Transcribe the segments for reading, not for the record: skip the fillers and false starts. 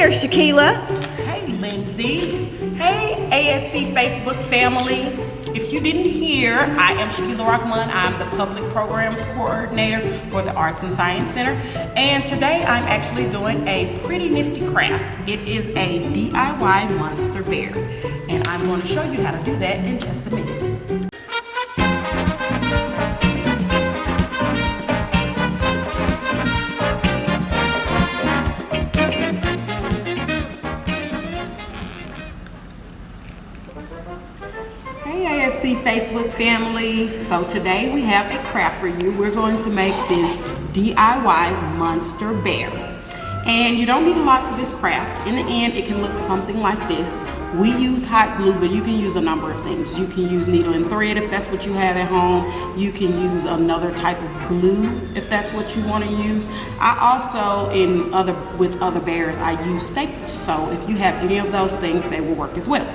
there, Shakeelah. Hey, Lindsay. Hey, ASC Facebook family. If you didn't hear, I am Shakeelah Rahmaan. I'm the Public Programs Coordinator for the Arts and Science Center. And today I'm actually doing a pretty nifty craft. It is a DIY monster bear. And I'm going to show you how to do that in just a minute. Hey ASC Facebook family, so today we have a craft for you. We're going to make this DIY monster bear. And you don't need a lot for this craft. In the end, it can look something like this. We use hot glue, but you can use a number of things. You can use needle and thread if that's what you have at home. You can use another type of glue if that's what you want to use. I also, with other bears, I use staples. So if you have any of those things, they will work as well.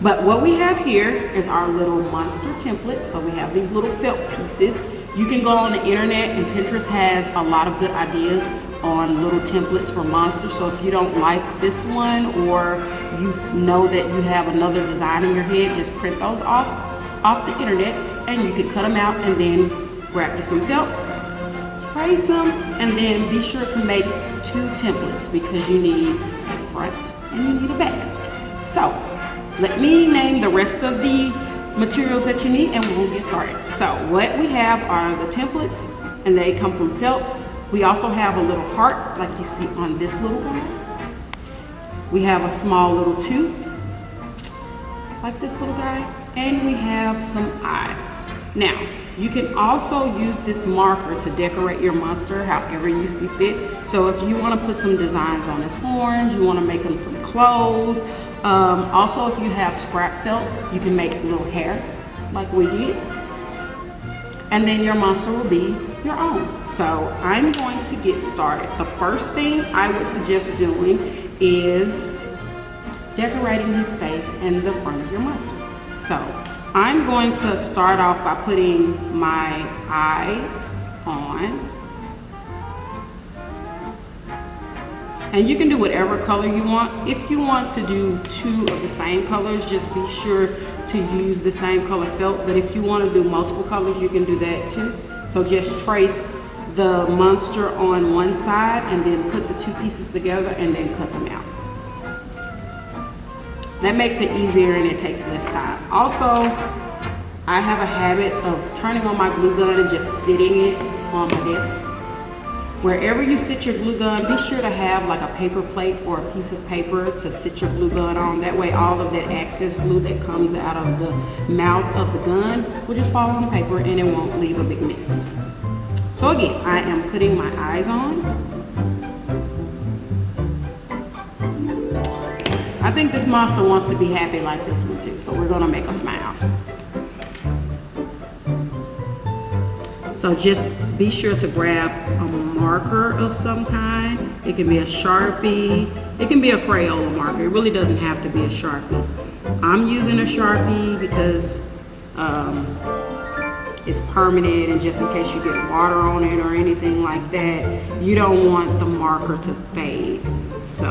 But what we have here is our little monster template. So we have these little felt pieces. You can go on the internet, and Pinterest has a lot of good ideas on little templates for monsters. So if you don't like this one, or you know that you have another design in your head, just print those off the internet, and you can cut them out and then grab you some felt, trace them, and then be sure to make 2 templates because you need a front and you need a back. So let me name the rest of the materials that you need and we'll get started. So what we have are the templates, and they come from felt. We also have a little heart like you see on this little guy. We have a small little tooth like this little guy, and we have some eyes. Now, you can also use this marker to decorate your monster however you see fit. So if you want to put some designs on his horns, you want to make him some clothes. Also, if you have scrap felt, you can make little hair like we did. And then your monster will be your own. So I'm going to get started. The first thing I would suggest doing is decorating his face and the front of your monster. So I'm going to start off by putting my eyes on. And you can do whatever color you want. If you want to do 2 of the same colors, just be sure to use the same color felt. But if you want to do multiple colors, you can do that too. So just trace the monster on one side and then put the 2 pieces together and then cut them out. That makes it easier and it takes less time. Also, I have a habit of turning on my glue gun and just sitting it on my desk. Wherever you sit your glue gun, be sure to have like a paper plate or a piece of paper to sit your glue gun on. That way all of that excess glue that comes out of the mouth of the gun will just fall on the paper and it won't leave a big mess. So again, I am putting my eyes on. I think this monster wants to be happy like this one too, so we're gonna make a smile. So just be sure to grab a marker of some kind. It can be a Sharpie, it can be a Crayola marker. It really doesn't have to be a Sharpie. I'm using a Sharpie because it's permanent, and just in case you get water on it or anything like that, you don't want the marker to fade. So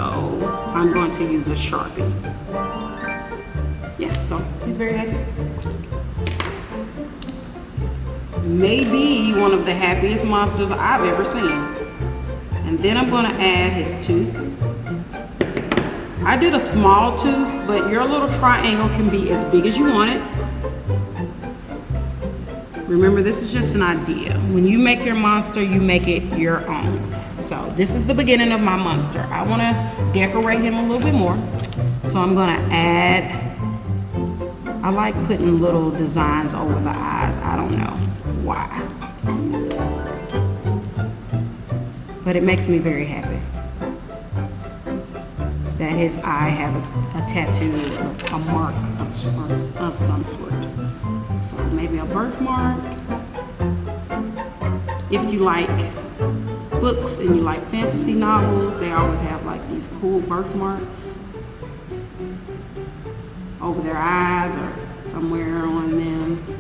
I'm going to use a Sharpie. Yeah, so he's very happy. Maybe one of the happiest monsters I've ever seen. And then I'm going to add his tooth. I did a small tooth, but your little triangle can be as big as you want it. Remember, this is just an idea. When you make your monster, you make it your own. So this is the beginning of my monster. I want to decorate him a little bit more. So I'm going to add, I like putting little designs over the eyes. I don't know why, but it makes me very happy that his eye has a tattoo, a mark of some sort. So maybe a birthmark. If you like books and you like fantasy novels, they always have like these cool birthmarks over their eyes or somewhere on them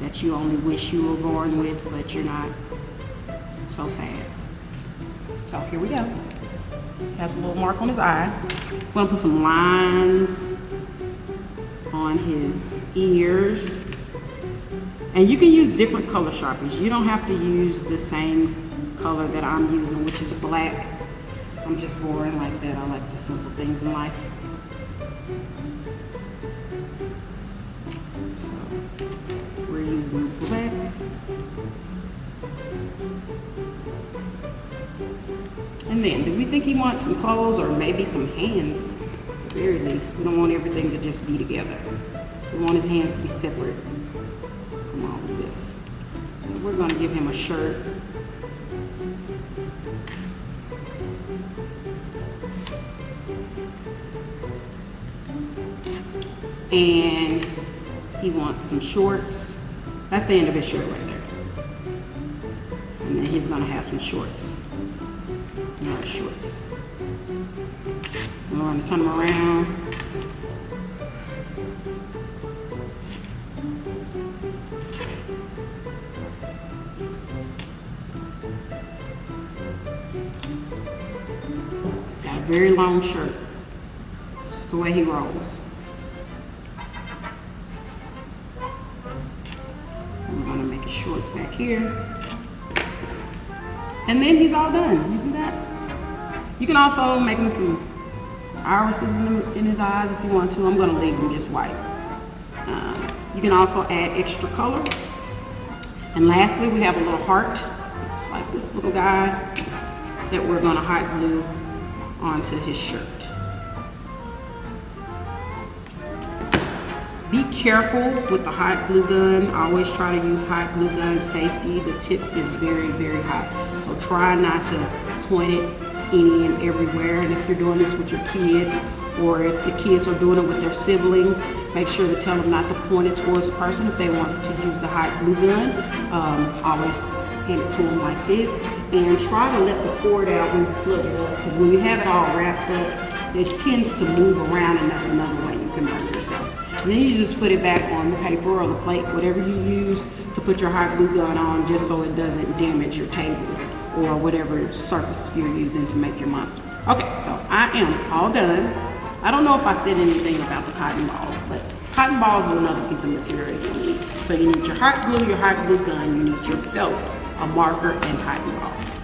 that you only wish you were born with, but you're not. So sad. So here we go. Has a little mark on his eye. I'm gonna put some lines on his ears. And you can use different color Sharpies. You don't have to use the same color that I'm using, which is black. I'm just boring like that. I like the simple things in life. So we're using black. And then, do we think he wants some clothes or maybe some hands? At the very least, we don't want everything to just be together. We want his hands to be separate from all of this. So we're going to give him a shirt. And he wants some shorts. That's the end of his shirt right there. And then he's going to have some shorts. More shorts. We're going to turn them around. He's got a very long shirt. That's the way he rolls. We're going to make his shorts back here. And then he's all done. You see that? You can also make him some irises in his eyes if you want to. I'm going to leave them just white. You can also add extra color. And lastly, we have a little heart. It's like this little guy that we're going to hot glue onto his shirt. Be careful with the hot glue gun. Always try to use hot glue gun safety. The tip is very, very hot. So try not to point it any and everywhere. And if you're doing this with your kids, or if the kids are doing it with their siblings, make sure to tell them not to point it towards the person if they want to use the hot glue gun. Always hand it to them like this, and try to let the cord out when you plug it up, because when you have it all wrapped up, it tends to move around, and that's another way you can burn yourself. And then you just put it back on the paper or the plate, whatever you use to put your hot glue gun on, just so it doesn't damage your table or whatever surface you're using to make your monster. Okay, so I am all done. I don't know if I said anything about the cotton balls, but cotton balls is another piece of material you need. So you need your hot glue gun, you need your felt, a marker, and cotton balls.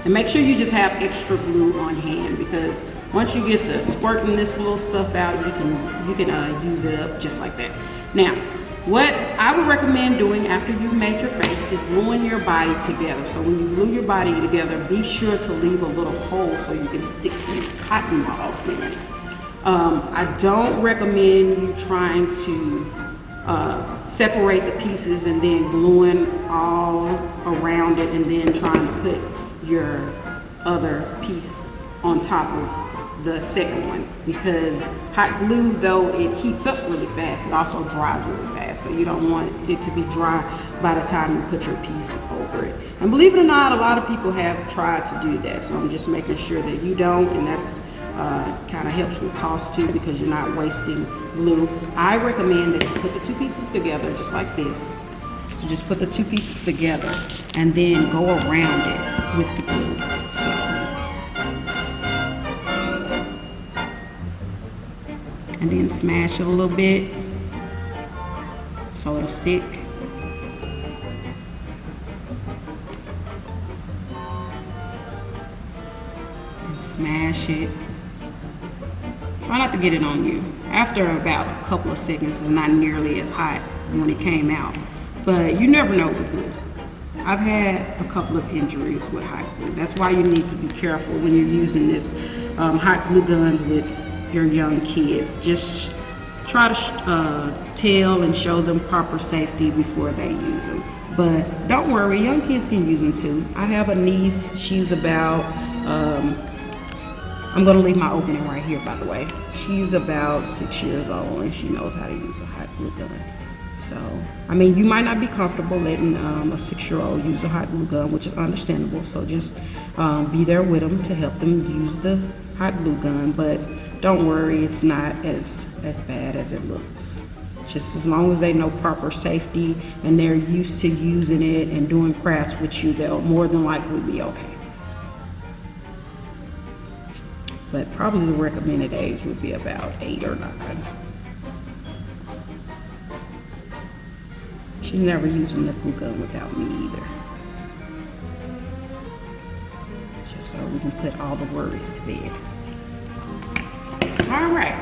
And make sure you just have extra glue on hand, because once you get the squirting this little stuff out, you can use it up just like that. Now, what I would recommend doing after you've made your face is gluing your body together. So when you glue your body together, be sure to leave a little hole so you can stick these cotton balls in. I don't recommend you trying to separate the pieces and then gluing all around it and then trying to put your other piece on top of the second one, because hot glue, though it heats up really fast, it also dries really fast, so you don't want it to be dry by the time you put your piece over it. And believe it or not, a lot of people have tried to do that, so I'm just making sure that you don't, and that's kind of helps with cost too, because you're not wasting glue. I recommend that you put the two pieces together just like this. So just put the two pieces together and then go around it with the glue. And then smash it a little bit so it'll stick. And smash it. Try not to get it on you. After about a couple of seconds, it's not nearly as hot as when it came out. But you never know with glue. I've had a couple of injuries with hot glue. That's why you need to be careful when you're using this hot glue guns with your young kids. Just try to tell and show them proper safety before they use them. But don't worry, young kids can use them too. I have a niece, she's about, I'm gonna leave my opening right here, by the way. She's about 6 years old and she knows how to use a hot glue gun. So, I mean, you might not be comfortable letting a 6-year-old use a hot glue gun, which is understandable. So just be there with them to help them use the hot glue gun. But don't worry, it's not as bad as it looks. Just as long as they know proper safety and they're used to using it and doing crafts with you, they'll more than likely be okay. but probably the recommended age would be about 8 or 9. She's never using the glue gun without me either. Just so we can put all the worries to bed. All right.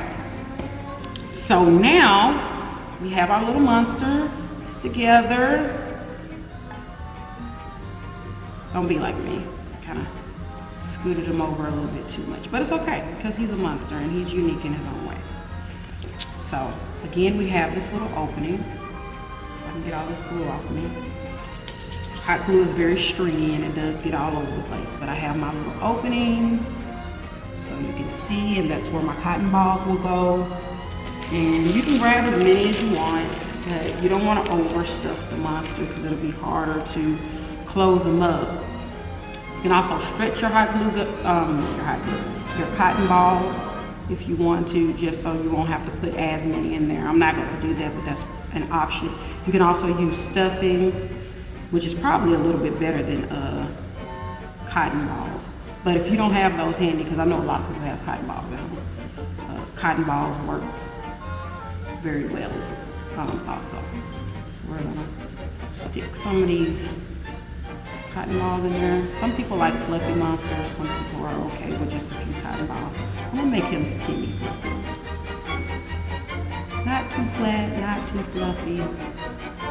So now we have our little monsters together. Don't be like me. Kind of scooted him over a little bit too much, but it's okay because he's a monster and he's unique in his own way. So again, we have this little opening. I can get all this glue off me. Hot glue is very stringy and it does get all over the place, but I have my little opening so you can see, and that's where my cotton balls will go. And you can grab as many as you want, but you don't want to overstuff the monster because it'll be harder to close them up. You can also stretch your your cotton balls if you want to, just so you won't have to put as many in there. I'm not going to do that, but that's an option. You can also use stuffing, which is probably a little bit better than cotton balls. But if you don't have those handy, because I know a lot of people have cotton balls now, cotton balls work very well also. So we're gonna stick some of these cotton balls in there. Some people like fluffy monsters, some people are okay with just a few cotton balls. I'm gonna make him semi-fluffy. Not too flat, not too fluffy.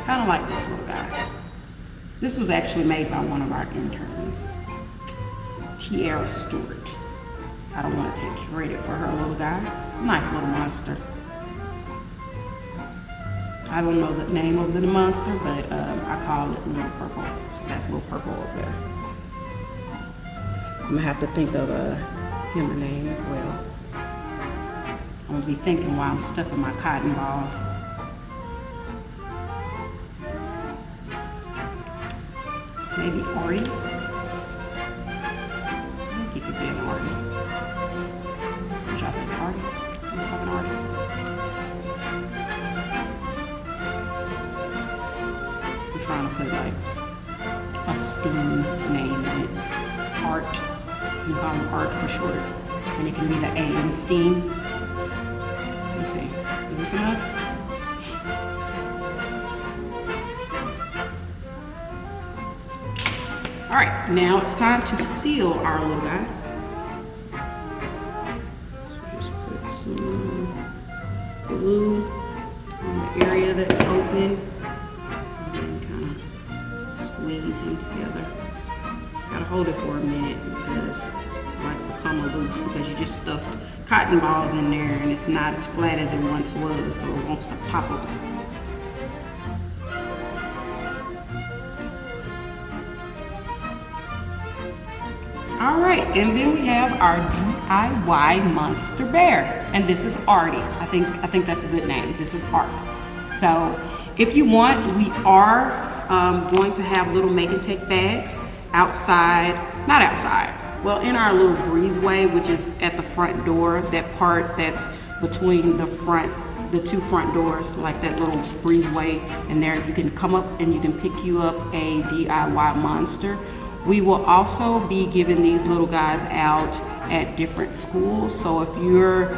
Kind of like this little guy. This was actually made by one of our interns, Tiara Stewart. I don't want to take credit for her little guy. It's a nice little monster. I don't know the name of the monster, but I call it Little Purple. So that's Little Purple over there. I'm gonna have to think of him a name as well. I'm gonna be thinking while I'm stuffing my cotton balls. Maybe Artie. I think he could be an Artie. What y'all think, Artie? Let's have an Artie. I'm trying to put like a STEAM name in it. Art. You can call him Art for short. And it can be the A in STEAM. Let's see. Is this enough? All right, now it's time to seal our little guy. So just put some glue on the area that's open and then kind of squeeze him together. Gotta hold it for a minute because it likes to come loose because you just stuffed cotton balls in there and it's not as flat as it once was, so it wants to pop up. All right, and then we have our DIY monster bear, and this is Artie. I think that's a good name. This is Art. So if you want, we are going to have little make and take bags outside, not outside, well, in our little breezeway, which is at the front door, that part that's between the two front doors, like that little breezeway, and there you can come up and you can pick you up a DIY monster. We will also be giving these little guys out at different schools. So if you're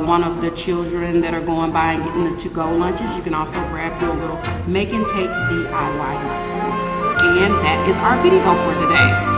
one of the children that are going by and getting the to-go lunches, you can also grab your little make and take DIY monster. And that is our video for today.